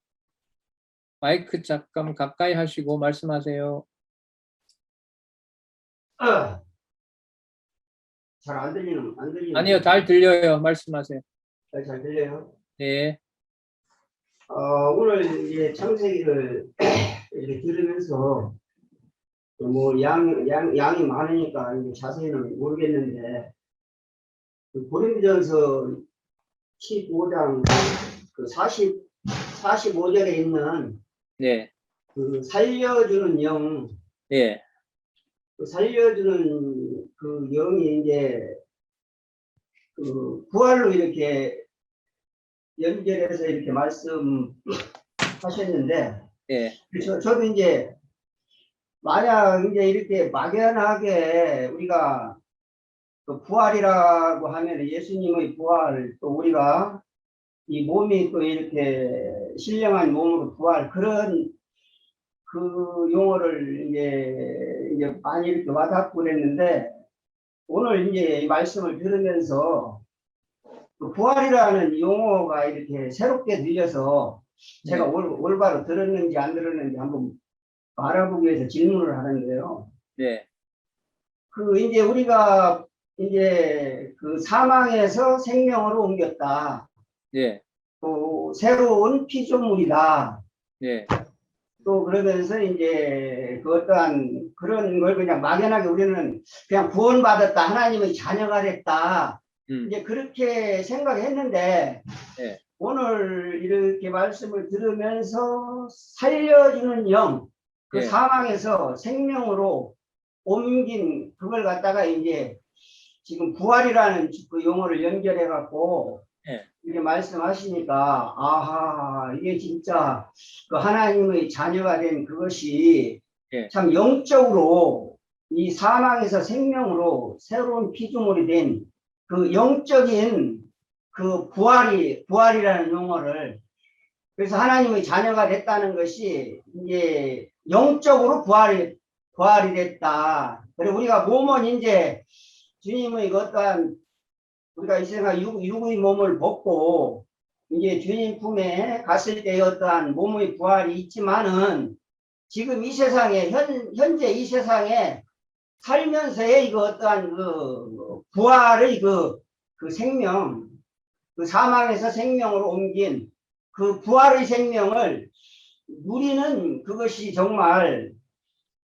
마이크 잠깐 가까이 하시고 말씀하세요. 잘 안 들리는. 아니요, 잘 들려요. 말씀하세요. 잘 들려요? 네, 오늘 이제 창세기를 이렇게 들으면서 뭐 양이 많으니까 이제 자세히는 모르겠는데 그 고린도전서 15장 그 45절에 있는 네, 그 살려주는 영, 네, 그 살려주는 그 영이 이제 그 부활로 이렇게 연결해서 이렇게 말씀하셨는데, 네, 저도 이제 만약 이제 이렇게 막연하게 우리가 그 부활이라고 하면 예수님의 부활, 또 우리가 이 몸이 또 이렇게 신령한 몸으로 부활, 그런 그 용어를 이제 많이 이렇게 와닿고 그랬는데, 오늘 이제 이 말씀을 들으면서 그 부활이라는 용어가 이렇게 새롭게 들려서 제가 네, 올바로 들었는지 안 들었는지 한번 알아보기 위해서 질문을 하는데요. 네, 그 이제 우리가 이제 그 사망에서 생명으로 옮겼다. 네, 또 새로운 피조물이다. 네, 또 그러면서 이제 그 어떠한 그런 걸 그냥 막연하게 우리는 그냥 구원받았다. 하나님의 자녀가 됐다. 이제 그렇게 생각했는데 네, 오늘 이렇게 말씀을 들으면서 살려주는 영, 그 네, 사망에서 생명으로 옮긴 그걸 갖다가 이제 지금 부활이라는 그 용어를 연결해 갖고 네, 이렇게 말씀하시니까 아하 이게 진짜 그 하나님의 자녀가 된 그것이 네, 참 영적으로 이 사망에서 생명으로 새로운 피조물이 된 그 영적인 그 부활이라는 용어를 그래서 하나님의 자녀가 됐다는 것이 이제 영적으로 부활이 됐다. 그리고 우리가 몸은 이제 주님의 그 어떠한 우리가 이 세상 육의 몸을 벗고 이제 주님 품에 갔을 때의 어떠한 몸의 부활이 있지만은 지금 이 세상에 현재 이 세상에 살면서의 이거 어떠한 그 부활의 그 생명 그 사망에서 생명으로 옮긴 그 부활의 생명을 누리는 그것이 정말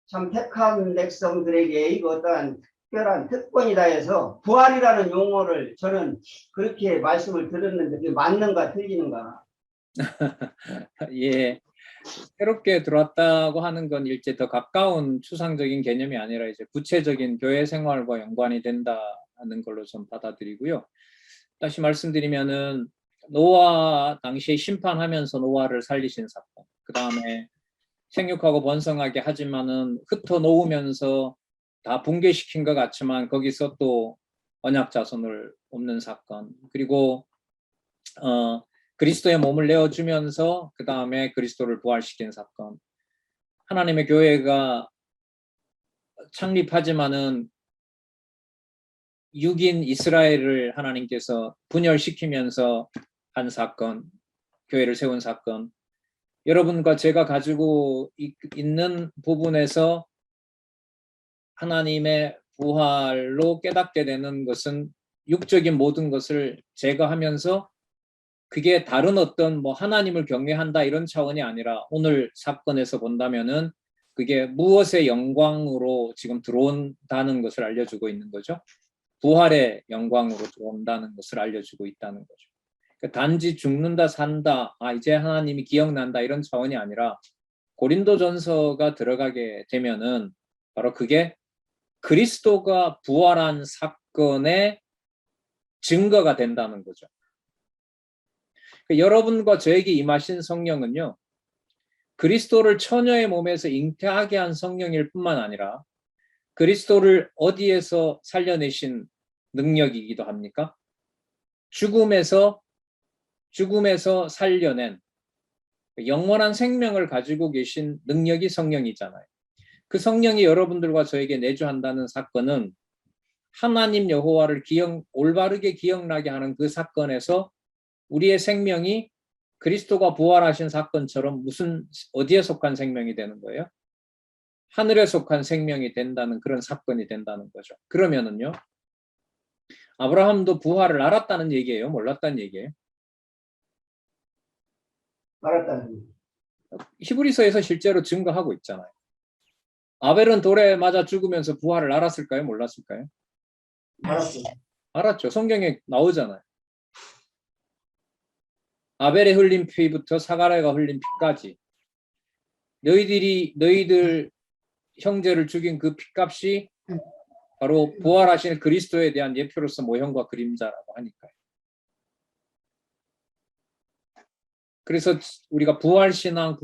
참 택한 백성들에게 이거 어떠한 특별한 특권이다 해서 부활이라는 용어를 저는 그렇게 말씀을 들었는데 그게 맞는가 틀리는가? 예. 새롭게 들어왔다고 하는 건 일제 더 가까운 추상적인 개념이 아니라 이제 구체적인 교회 생활과 연관이 된다는 걸로 좀 받아들이고요. 다시 말씀드리면은 노아 당시에 심판하면서 노아를 살리신 사건, 그 다음에 생육하고 번성하게 하지만은 흩어 놓으면서 다 붕괴시킨 것 같지만 거기서 또 언약 자손을 옮는 사건, 그리고 그리스도의 몸을 내어주면서 그 다음에 그리스도를 부활시킨 사건. 하나님의 교회가 창립하지만은 6인 이스라엘을 하나님께서 분열시키면서 한 사건, 교회를 세운 사건, 여러분과 제가 가지고 있는 부분에서 하나님의 부활로 깨닫게 되는 것은 육적인 모든 것을 제거하면서 그게 다른 어떤 뭐 하나님을 경외한다 이런 차원이 아니라 오늘 사건에서 본다면은 그게 무엇의 영광으로 지금 들어온다는 것을 알려주고 있는 거죠. 부활의 영광으로 들어온다는 것을 알려주고 있다는 거죠. 그러니까 단지 죽는다 산다, 이제 하나님이 기억난다 이런 차원이 아니라 고린도전서가 들어가게 되면은 바로 그게 그리스도가 부활한 사건의 증거가 된다는 거죠. 여러분과 저에게 임하신 성령은요, 그리스도를 처녀의 몸에서 잉태하게 한 성령일 뿐만 아니라 그리스도를 어디에서 살려내신 능력이기도 합니까? 죽음에서 살려낸 영원한 생명을 가지고 계신 능력이 성령이잖아요. 그 성령이 여러분들과 저에게 내주한다는 사건은 하나님 여호와를 올바르게 기억나게 하는 그 사건에서 우리의 생명이 그리스도가 부활하신 사건처럼 어디에 속한 생명이 되는 거예요? 하늘에 속한 생명이 된다는 그런 사건이 된다는 거죠. 그러면은요, 아브라함도 부활을 알았다는 얘기예요? 몰랐다는 얘기예요? 알았다는. 히브리서에서 실제로 증거하고 있잖아요. 아벨은 돌에 맞아 죽으면서 부활을 알았을까요? 몰랐을까요? 알았어. 알았죠. 성경에 나오잖아요. 아벨의 흘린 피부터 사가랴가 흘린 피까지 너희들 형제를 죽인 그 피값이 바로 부활하신 그리스도에 대한 예표로서 모형과 그림자라고 하니까요. 그래서 우리가 부활신앙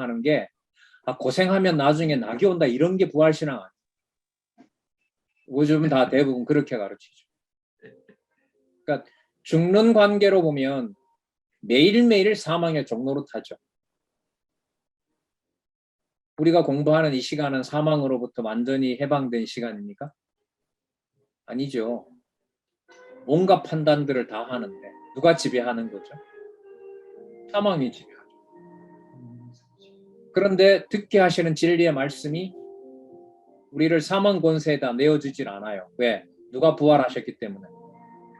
하는 게 고생하면 나중에 낙이 온다 이런 게 부활신앙 아니에요. 요즘은 다 대부분 그렇게 가르치죠. 그러니까 죽는 관계로 보면 매일매일 사망의 종로로 타죠. 우리가 공부하는 이 시간은 사망으로부터 완전히 해방된 시간입니까? 아니죠. 온갖 판단들을 다 하는데 누가 지배하는 거죠? 사망이 지배하죠. 그런데 듣게 하시는 진리의 말씀이 우리를 사망 권세에다 내어주질 않아요. 왜? 누가 부활하셨기 때문에.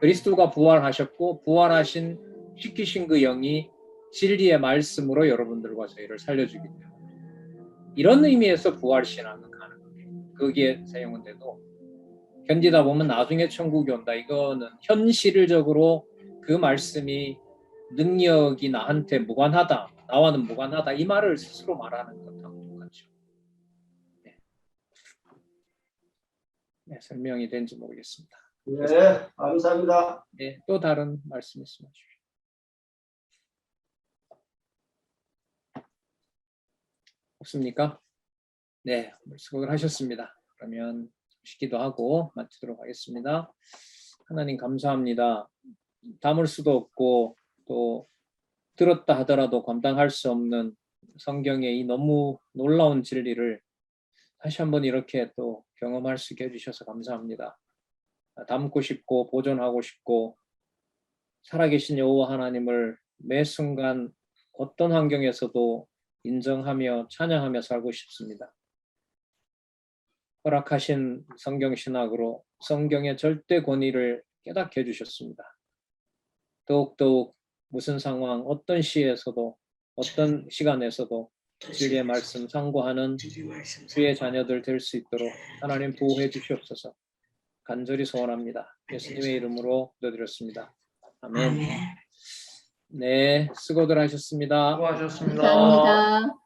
그리스도가 부활하셨고 시키신 그 영이 진리의 말씀으로 여러분들과 저희를 살려주기 때문에 이런 의미에서 부활신앙은 가능해요. 거기에 사용은 돼도 견디다 보면 나중에 천국이 온다. 이거는 현실적으로 그 말씀이 능력이 나한테 무관하다. 나와는 무관하다. 이 말을 스스로 말하는 것하고 똑같죠. 네, 설명이 된지 모르겠습니다. 네, 감사합니다. 네, 또 다른 말씀 있으면 주십시오. 없습니까? 네, 수고를 하셨습니다. 그러면 기도하고 마치도록 하겠습니다. 하나님 감사합니다. 담을 수도 없고 또 들었다 하더라도 감당할 수 없는 성경의 이 너무 놀라운 진리를 다시 한번 이렇게 또 경험할 수 있게 해주셔서 감사합니다. 담고 싶고 보존하고 싶고 살아계신 여호와 하나님을 매 순간 어떤 환경에서도 인정하며 찬양하며 살고 싶습니다. 허락하신 성경신학으로 성경의 절대 권위를 깨닫게 해주셨습니다. 더욱더욱 무슨 상황, 어떤 시에서도 어떤 시간에서도 진리의 말씀 상고하는 주의 자녀들 될 수 있도록 하나님 보호해 주시옵소서. 간절히 소원합니다. 예수님의 이름으로 기도드렸습니다. 아멘. 네, 수고들 하셨습니다. 수고하셨습니다. 감사합니다.